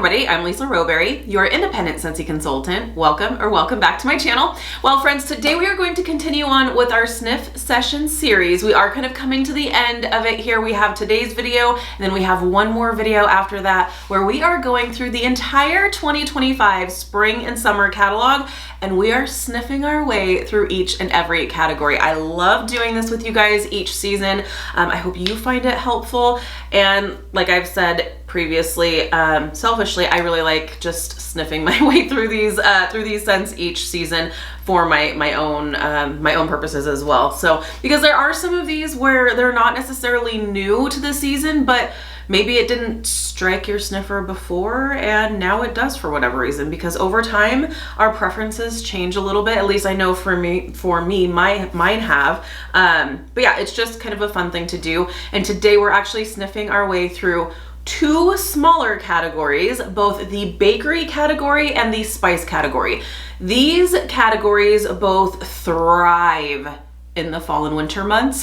everybody, I'm Lisa Rowberry, your independent Scentsy consultant. Welcome back to my channel. Well friends, today we are going to continue on with our sniff session series. We are kind of coming to the end of it here. We have today's video, and then we have one more video after that where we are going through the entire 2025 spring and summer catalog, and we are sniffing our way through each and every category. I love doing this with you guys each season. I hope you find it helpful, and like I've said previously, selfishly, I really like just sniffing my way through these scents each season for my own purposes as well. So because there are some of these where they're not necessarily new to the season, but maybe it didn't strike your sniffer before and now it does for whatever reason, because over time our preferences change a little bit. At least I know for me mine have. But yeah, it's just kind of a fun thing to do. And today we're actually sniffing our way through two smaller categories, both the bakery category and the spice category. These categories both thrive in the fall and winter months,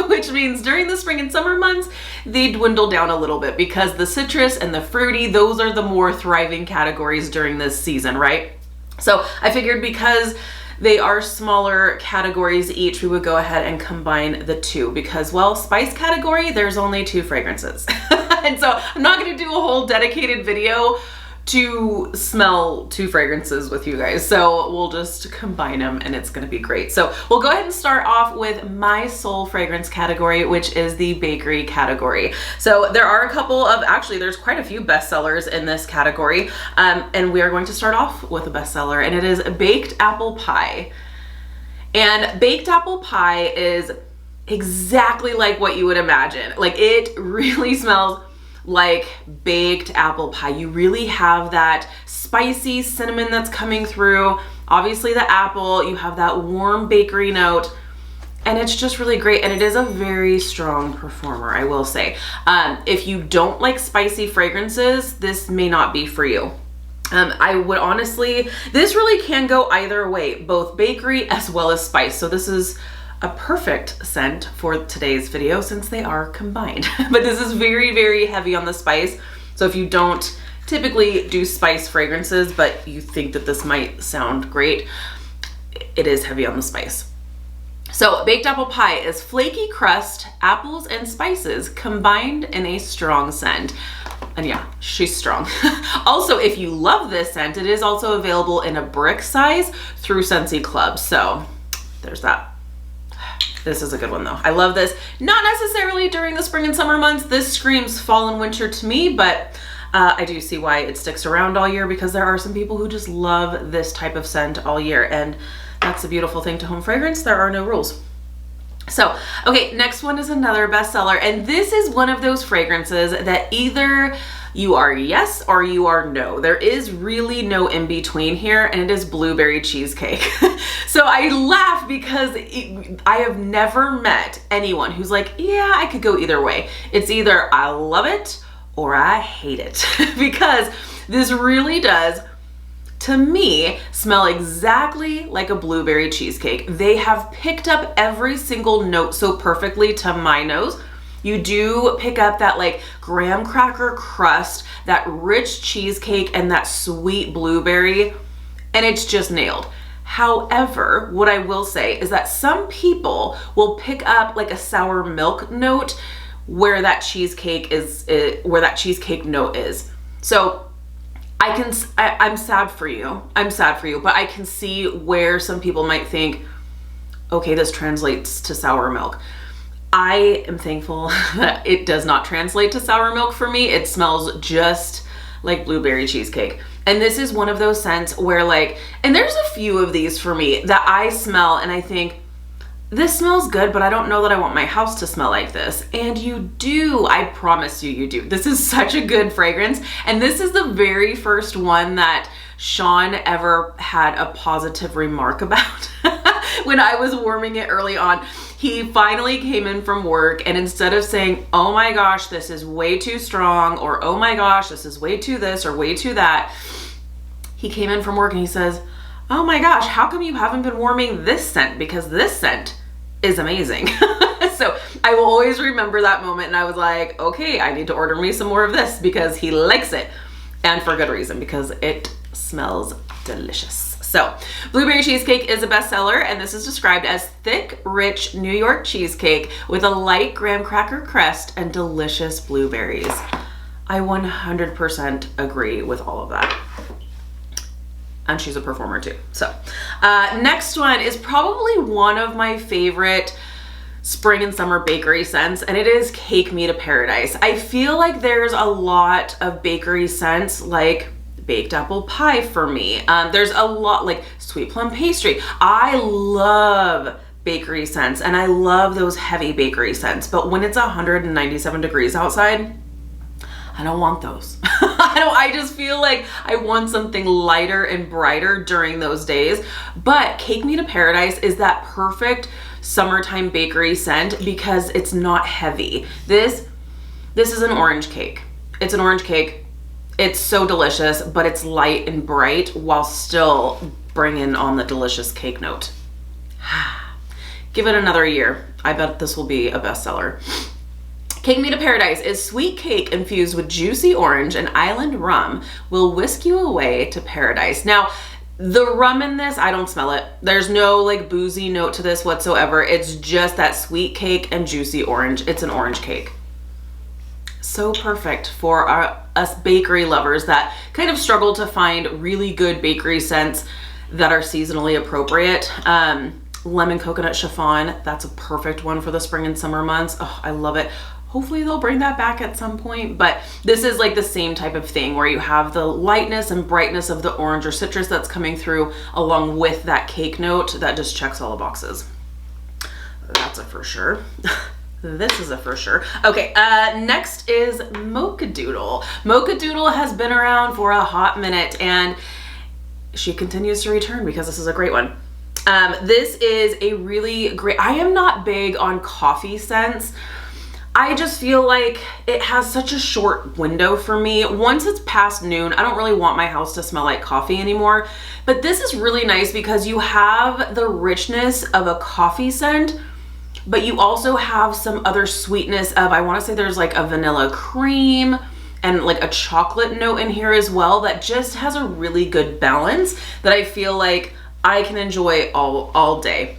which means during the spring and summer months, they dwindle down a little bit because the citrus and the fruity, those are the more thriving categories during this season, right? So I figured because they are smaller categories each, we would go ahead and combine the two because, well, spice category, there's only 2 fragrances. And so I'm not gonna do a whole dedicated video to smell 2 fragrances with you guys. So we'll just combine them and it's gonna be great. So we'll go ahead and start off with my soul fragrance category, which is the bakery category. So there are a couple of, actually there's quite a few bestsellers in this category. And we are going to start off with a bestseller, and it is baked apple pie. And baked apple pie is exactly like what you would imagine. Like, it really smells like baked apple pie. You really have that spicy cinnamon that's coming through. Obviously the apple, you have that warm bakery note, and it's just really great. And it is a very strong performer, I will say. If you don't like spicy fragrances, this may not be for you. I would honestly, this really can go either way, both bakery as well as spice. So this is a perfect scent for today's video since they are combined. But this is very, very heavy on the spice. So if you don't typically do spice fragrances, but you think that this might sound great, it is heavy on the spice. So baked apple pie is flaky crust, apples, and spices combined in a strong scent. And yeah, she's strong. Also, if you love this scent, it is also available in a brick size through Scentsy Club. So there's that. This is a good one though. I love this. Not necessarily during the spring and summer months. This screams fall and winter to me, but I do see why it sticks around all year, because there are some people who just love this type of scent all year, and that's a beautiful thing to home fragrance. There are no rules. So, okay, next one is another bestseller, and this is one of those fragrances that either you are yes or you are no. There is really no in between here, and it is blueberry cheesecake. So I laugh because I have never met anyone who's like, yeah, I could go either way. It's either I love it or I hate it, because this really does, to me, smell exactly like a blueberry cheesecake. They have picked up every single note so perfectly to my nose. You do pick up that like graham cracker crust, that rich cheesecake, and that sweet blueberry, and it's just nailed. However, what I will say is that some people will pick up like a sour milk note where that cheesecake is, where that cheesecake note is. So I'm sad for you. I'm sad for you, but I can see where some people might think, okay, this translates to sour milk. I am thankful that it does not translate to sour milk for me. It smells just like blueberry cheesecake. And this is one of those scents where like, and there's a few of these for me that I smell and I think, this smells good, but I don't know that I want my house to smell like this. And you do, I promise you, you do. This is such a good fragrance. And this is the very first one that Sean ever had a positive remark about. When I was warming it early on, he finally came in from work, and instead of saying, oh my gosh, this is way too strong, or oh my gosh, this is way too this or way too that, he came in from work and he says, oh my gosh, how come you haven't been warming this scent? Because this scent is amazing. So I will always remember that moment, and I was like, okay, I need to order me some more of this because he likes it. And for good reason, because it smells delicious. So, blueberry cheesecake is a bestseller, and this is described as thick, rich New York cheesecake with a light graham cracker crust and delicious blueberries. I 100% agree with all of that. And she's a performer too. So, next one is probably one of my favorite spring and summer bakery scents, and it is Cake Me to Paradise. I feel like there's a lot of bakery scents like baked apple pie for me. There's a lot like sweet plum pastry. I love bakery scents, and I love those heavy bakery scents, but when it's 197 degrees outside, I don't want those. I just feel like I want something lighter and brighter during those days. But Cake Me to Paradise is that perfect summertime bakery scent because it's not heavy. This is an orange cake. It's an orange cake. It's so delicious, but it's light and bright while still bringing on the delicious cake note. Give it another year. I bet this will be a bestseller. Cake Me to Paradise is sweet cake infused with juicy orange and island rum will whisk you away to paradise. Now, the rum in this, I don't smell it. There's no like boozy note to this whatsoever. It's just that sweet cake and juicy orange. It's an orange cake. So perfect for us bakery lovers that kind of struggle to find really good bakery scents that are seasonally appropriate. Lemon coconut chiffon, that's a perfect one for the spring and summer months. Oh, I love it. Hopefully they'll bring that back at some point, but this is like the same type of thing where you have the lightness and brightness of the orange or citrus that's coming through along with that cake note that just checks all the boxes. That's a for sure. This is a for sure. Okay, next is Mochadoodle. Mochadoodle has been around for a hot minute and she continues to return because this is a great one. This is a really great, I am not big on coffee scents. I just feel like it has such a short window for me. Once it's past noon, I don't really want my house to smell like coffee anymore. But this is really nice because you have the richness of a coffee scent, but you also have some other sweetness of, I want to say there's like a vanilla cream and like a chocolate note in here as well that just has a really good balance that I feel like I can enjoy all day.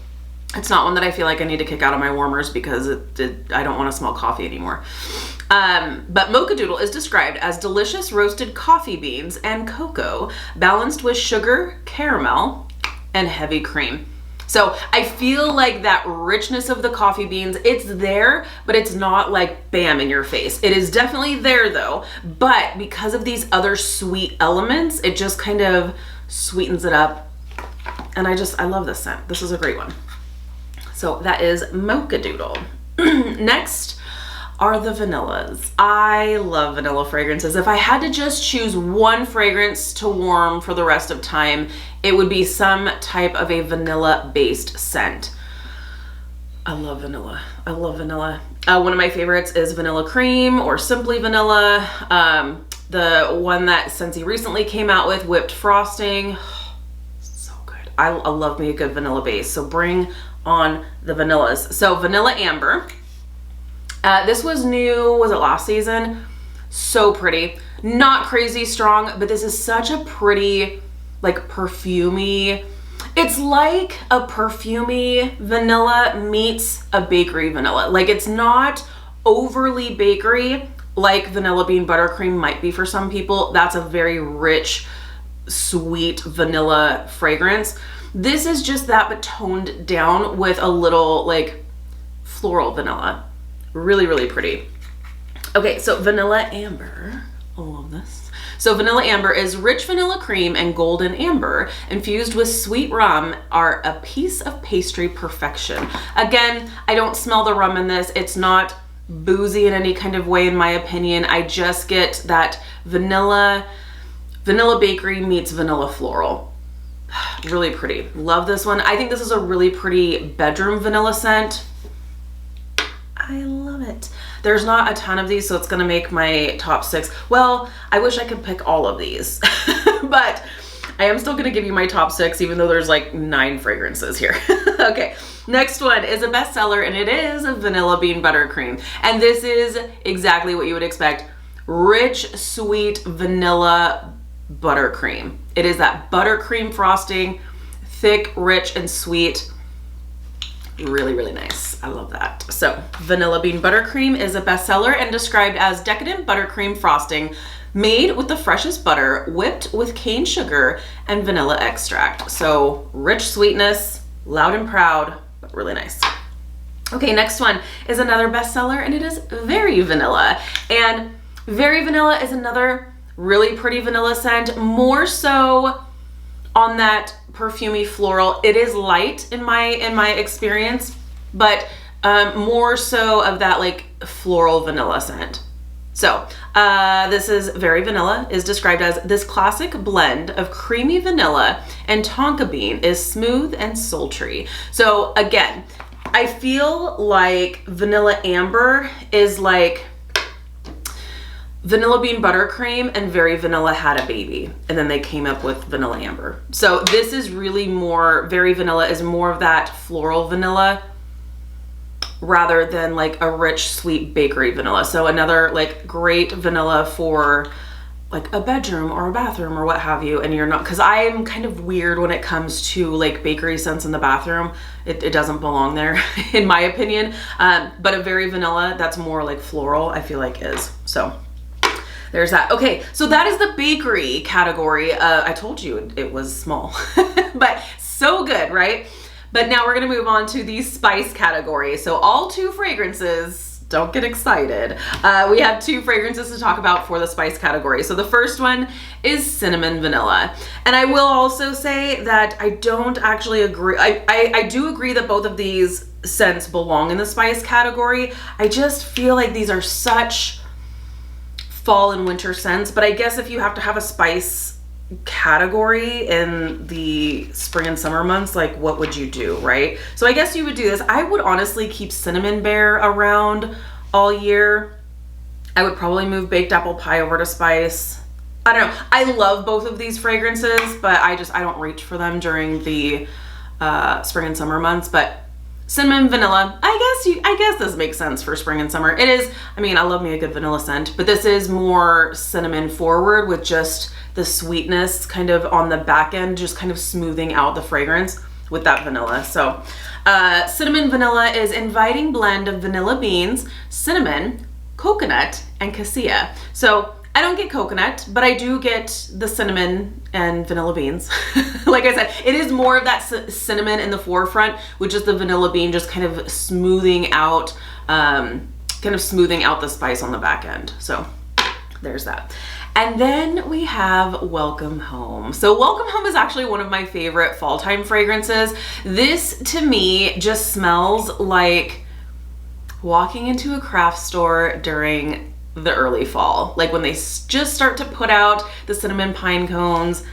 It's not one that I feel like I need to kick out of my warmers because I don't want to smell coffee anymore. But Mochadoodle is described as delicious roasted coffee beans and cocoa balanced with sugar, caramel, and heavy cream. So I feel like that richness of the coffee beans, it's there, but it's not like bam in your face. It is definitely there though, but because of these other sweet elements, it just kind of sweetens it up. And I love this scent. This is a great one. So that is Mochadoodle. Next are the vanillas. I love vanilla fragrances. If I had to just choose one fragrance to warm for the rest of time, it would be some type of a vanilla-based scent. I love vanilla. I love vanilla. One of my favorites is Vanilla Cream or Simply Vanilla. The one that Scentsy recently came out with, Whipped Frosting. So good. I love me a good vanilla base. So bring on the vanillas. So Vanilla Amber. This was new, was it last season? So pretty. Not crazy strong, but this is such a pretty, like perfumey. It's like a perfumey vanilla meets a bakery vanilla. Like it's not overly bakery like vanilla bean buttercream might be for some people. That's a very rich, sweet vanilla fragrance. This is just that, but toned down with a little like floral vanilla. Really, really pretty. Okay, so Vanilla Amber. I love this. So Vanilla Amber is rich vanilla cream and golden amber infused with sweet rum are a piece of pastry perfection. Again, I don't smell the rum in this. It's not boozy in any kind of way in my opinion. I just get that vanilla bakery meets vanilla floral. Really pretty. Love this one. I think this is a really pretty bedroom vanilla scent. I love it. There's not a ton of these, so it's gonna make my top 6. Well, I wish I could pick all of these, but I am still gonna give you my top 6, even though there's like 9 fragrances here. Okay, next one is a bestseller, and it is a Vanilla Bean Buttercream. And this is exactly what you would expect. rich, sweet vanilla buttercream. It is that buttercream frosting, thick, rich, and sweet. Really, really nice. I love that. So vanilla bean buttercream is a bestseller and described as decadent buttercream frosting made with the freshest butter, whipped with cane sugar and vanilla extract. So rich sweetness, loud and proud, but really nice. Okay, next one is another bestseller, and it is Very Vanilla. And Very Vanilla is another really pretty vanilla scent, more so on that perfumey floral. It is light in my experience, but more so of that like floral vanilla scent. So this is Very Vanilla, is described as this classic blend of creamy vanilla and tonka bean is smooth and sultry. So again, I feel like Vanilla Amber is like Vanilla Bean Buttercream and Very Vanilla had a baby, and then they came up with Vanilla Amber. So this is really more, Very Vanilla is more of that floral vanilla rather than like a rich, sweet bakery vanilla. So another like great vanilla for like a bedroom or a bathroom or what have you, and you're not, because I am kind of weird when it comes to like bakery scents in the bathroom. It doesn't belong there in my opinion. But a Very Vanilla that's more like floral, I feel like is. So there's that. Okay, so that is the bakery category. I told you it was small, but so good, right? But now we're gonna move on to the spice category. So all 2 fragrances, don't get excited. We have 2 fragrances to talk about for the spice category. So the first one is Cinnamon Vanilla. And I will also say that I don't actually agree. I do agree that both of these scents belong in the spice category. I just feel like these are such fall and winter scents, but I guess if you have to have a spice category in the spring and summer months, like what would you do, right? So I guess you would do this. I would honestly keep Cinnamon Bear around all year. I would probably move Baked Apple Pie over to spice. I don't know. I love both of these fragrances, but I don't reach for them during the spring and summer months. But Cinnamon Vanilla, I guess this makes sense for spring and summer. It is, I mean, I love me a good vanilla scent, but this is more cinnamon forward with just the sweetness kind of on the back end, just kind of smoothing out the fragrance with that vanilla. So Cinnamon Vanilla is inviting blend of vanilla beans, cinnamon, coconut, and cassia. So I don't get coconut, but I do get the cinnamon and vanilla beans. Like I said, it is more of that cinnamon in the forefront, which is the vanilla bean just kind of smoothing out the spice on the back end. So there's that. And then we have Welcome Home. So Welcome Home is actually one of my favorite fall time fragrances. This to me just smells like walking into a craft store during the early fall, like when they just start to put out the cinnamon pine cones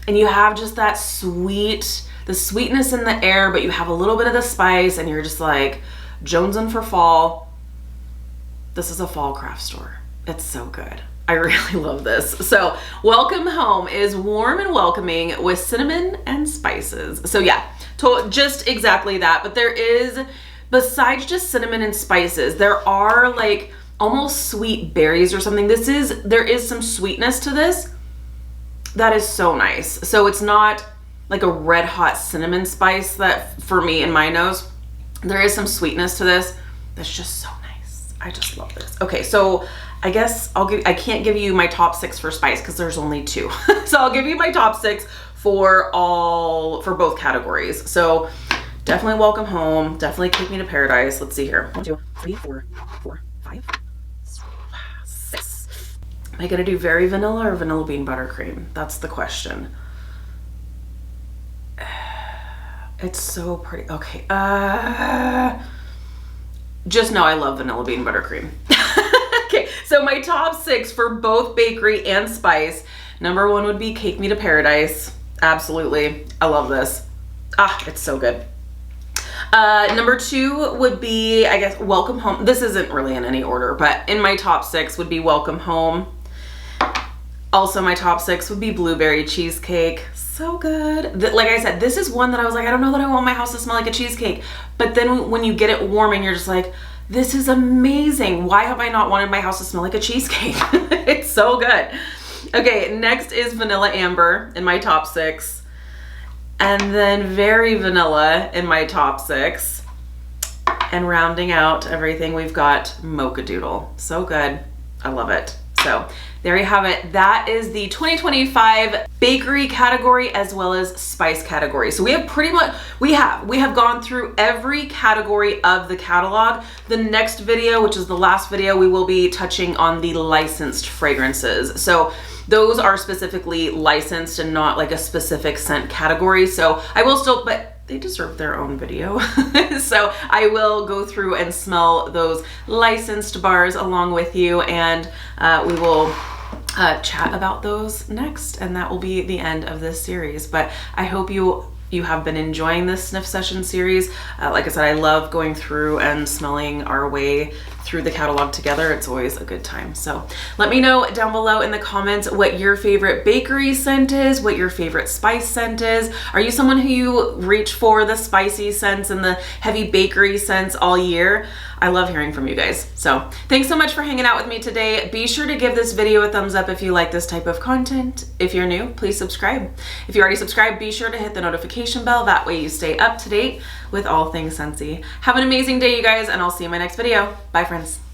and you have just that the sweetness in the air, but you have a little bit of the spice and you're just like jonesing for fall. This is a fall craft store. It's so good. I really love this. So Welcome Home is warm and welcoming with cinnamon and spices. So yeah, just exactly that. But there is, besides just cinnamon and spices, there are like almost sweet berries or something. There is some sweetness to this that is so nice. So it's not like a red hot cinnamon spice that for me in my nose. There is some sweetness to this that's just so nice. I just love this. Okay, so I guess I can't give you my top 6 for spice because there's only 2. So I'll give you my top 6 for both categories. So definitely Welcome Home, definitely Take Me to Paradise. Let's see here. 1, 2, 3, 4, 5, 6. Am I gonna do Very Vanilla or Vanilla Bean Buttercream? That's the question. It's so pretty. Okay. Just know I love Vanilla Bean Buttercream. Okay, so my top 6 for both bakery and spice. Number 1 would be Take Me to Paradise. Absolutely. I love this. It's so good. Number 2 would be, I guess, Welcome Home. This isn't really in any order, but in my top 6 would be Welcome Home. Also, my top 6 would be Blueberry Cheesecake. So good. Like I said, this is one that I was like, I don't know that I want my house to smell like a cheesecake. But then when you get it warming, you're just like, this is amazing. Why have I not wanted my house to smell like a cheesecake? So good. Okay, next is Vanilla Amber in my top 6. And then Very Vanilla in my top 6. And rounding out everything, we've got Mocha Doodle. So good. I love it. So there you have it. That is the 2025 bakery category as well as spice category. So we have pretty much, we have gone through every category of the catalog. The next video, which is the last video, we will be touching on the licensed fragrances. So those are specifically licensed and not like a specific scent category. So I will still, but they deserve their own video. So I will go through and smell those licensed bars along with you, and we will chat about those next, and that will be the end of this series. But I hope you have been enjoying this sniff session series. Like I said, I love going through and smelling our way through the catalog together. It's always a good time. So let me know down below in the comments what your favorite bakery scent is, what your favorite spice scent is. Are you someone who you reach for the spicy scents and the heavy bakery scents all year? I love hearing from you guys. So thanks so much for hanging out with me today. Be sure to give this video a thumbs up if you like this type of content. If you're new, please subscribe. If you already subscribed, be sure to hit the notification bell. That way you stay up to date with all things Scentsy. Have an amazing day, you guys, and I'll see you in my next video. Bye, friends.